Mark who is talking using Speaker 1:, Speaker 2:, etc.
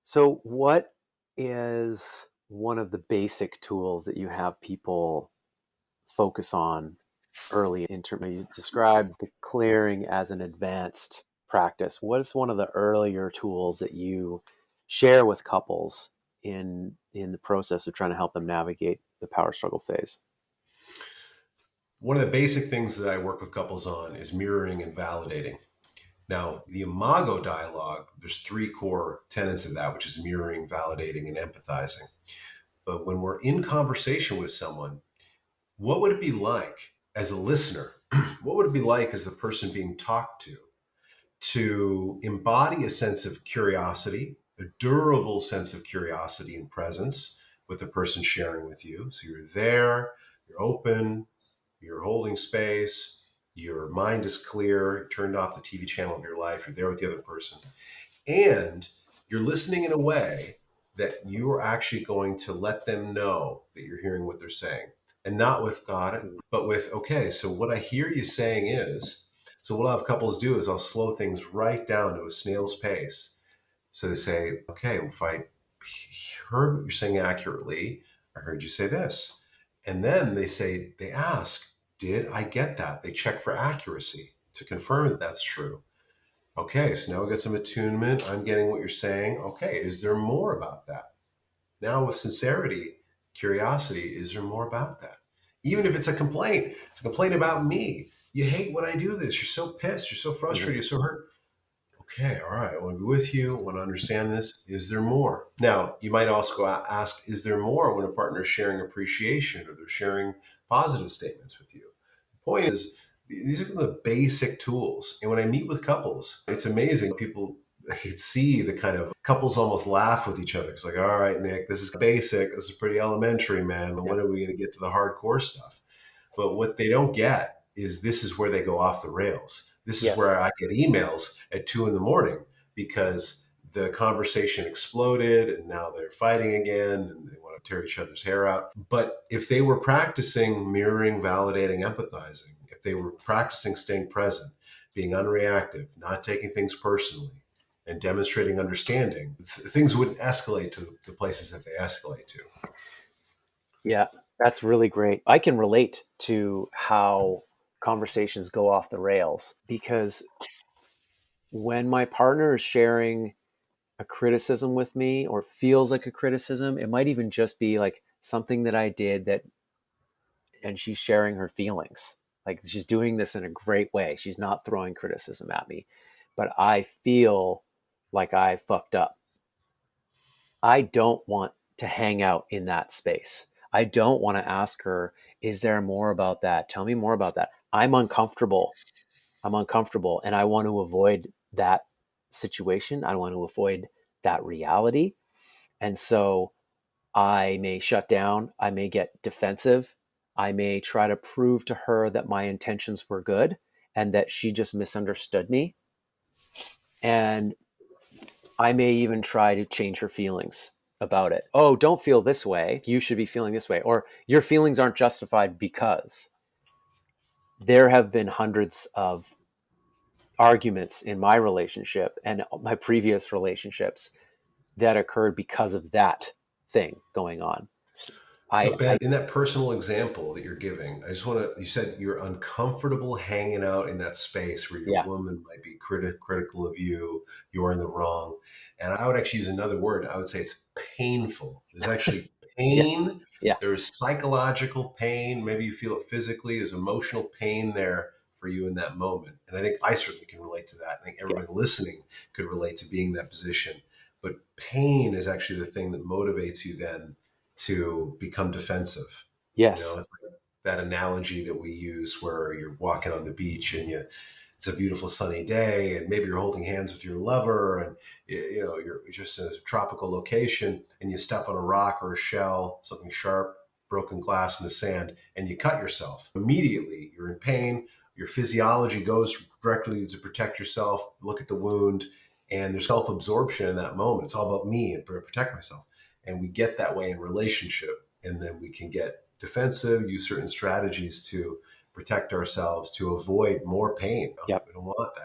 Speaker 1: So, what is one of the basic tools that you have people focus on early in terms? You described the clearing as an advanced practice. What is one of the earlier tools that you share with couples in the process of trying to help them navigate the power struggle phase?
Speaker 2: One of the basic things that I work with couples on is mirroring and validating. Now, the imago dialogue, there's three core tenets of that, which is mirroring, validating, and empathizing. But when we're in conversation with someone, what would it be like as a listener? What would it be like as the person being talked to embody a sense of curiosity, a durable sense of curiosity and presence with the person sharing with you? So you're there, you're open, you're holding space, your mind is clear, you turned off the TV channel of your life, you're there with the other person, and you're listening in a way that you are actually going to let them know that you're hearing what they're saying. And not with God, but with, okay, so what I hear you saying is, so what I'll have couples do is I'll slow things right down to a snail's pace. So they say, okay, well, if I heard what you're saying accurately, I heard you say this. And then they ask, did I get that? They check for accuracy to confirm that that's true. Okay, so now we got some attunement. I'm getting what you're saying. Okay, is there more about that? Now, with sincerity, curiosity, is there more about that? Even if it's a complaint about me. You hate when I do this. You're so pissed. You're so frustrated. You're so hurt. Okay, all right. I want to be with you. I want to understand this. Is there more? Now, you might also ask, is there more when a partner is sharing appreciation or they're sharing positive statements with you? The point is, these are the basic tools. And when I meet with couples, it's amazing. People could see the kind of couples almost laugh with each other. It's like, all right, Nick, this is basic. This is pretty elementary, man.
Speaker 1: Yeah.
Speaker 2: When are we going to get to the hardcore stuff? But what they don't get is this is where they go off the rails. This is
Speaker 1: Yes.
Speaker 2: where I get emails at 2 a.m. because the conversation exploded and now they're fighting again and they want to tear each other's hair out. But if they were practicing mirroring, validating, empathizing, if they were practicing staying present, being unreactive, not taking things personally, and demonstrating understanding, things wouldn't escalate to the places that they escalate to.
Speaker 1: Yeah, that's really great. I can relate to how conversations go off the rails because when my partner is sharing a criticism with me or feels like a criticism, it might even just be like something that I did that, and she's sharing her feelings. Like she's doing this in a great way. She's not throwing criticism at me, but I feel like I fucked up. I don't want to hang out in that space. I don't want to ask her, is there more about that? Tell me more about that. I'm uncomfortable. I'm uncomfortable and I want to avoid that situation. I want to avoid that reality. And so I may shut down. I may get defensive. I may try to prove to her that my intentions were good and that she just misunderstood me. And I may even try to change her feelings about it. Oh, don't feel this way. You should be feeling this way. Or your feelings aren't justified because there have been hundreds of arguments in my relationship and my previous relationships that occurred because of that thing going on.
Speaker 2: So
Speaker 1: I
Speaker 2: Ben, in that personal example that you're giving, I just want to, you said you're uncomfortable hanging out in that space where your
Speaker 1: yeah,
Speaker 2: woman might be critical of you, you're in the wrong. And I would actually use another word. I would say it's painful. There's actually
Speaker 1: yeah,
Speaker 2: pain.
Speaker 1: yeah,
Speaker 2: There's psychological pain. Maybe you feel it physically. There's emotional pain there for you in that moment. And I think I certainly can relate to that. I think
Speaker 1: yeah.
Speaker 2: everybody listening could relate to being in that position. But pain is actually the thing that motivates you then to become defensive. You know,
Speaker 1: Yes.
Speaker 2: it's like that analogy that we use where you're walking on the beach and it's a beautiful sunny day and maybe you're holding hands with your lover and you're just in a tropical location and you step on a rock or a shell, something sharp, broken glass in the sand, and you cut yourself. Immediately, you're in pain. Your physiology goes directly to protect yourself, look at the wound, and there's self absorption in that moment. It's all about me and protect myself. And we get that way in relationship. And then we can get defensive, use certain strategies to protect ourselves, to avoid more pain.
Speaker 1: Yep.
Speaker 2: We don't want that.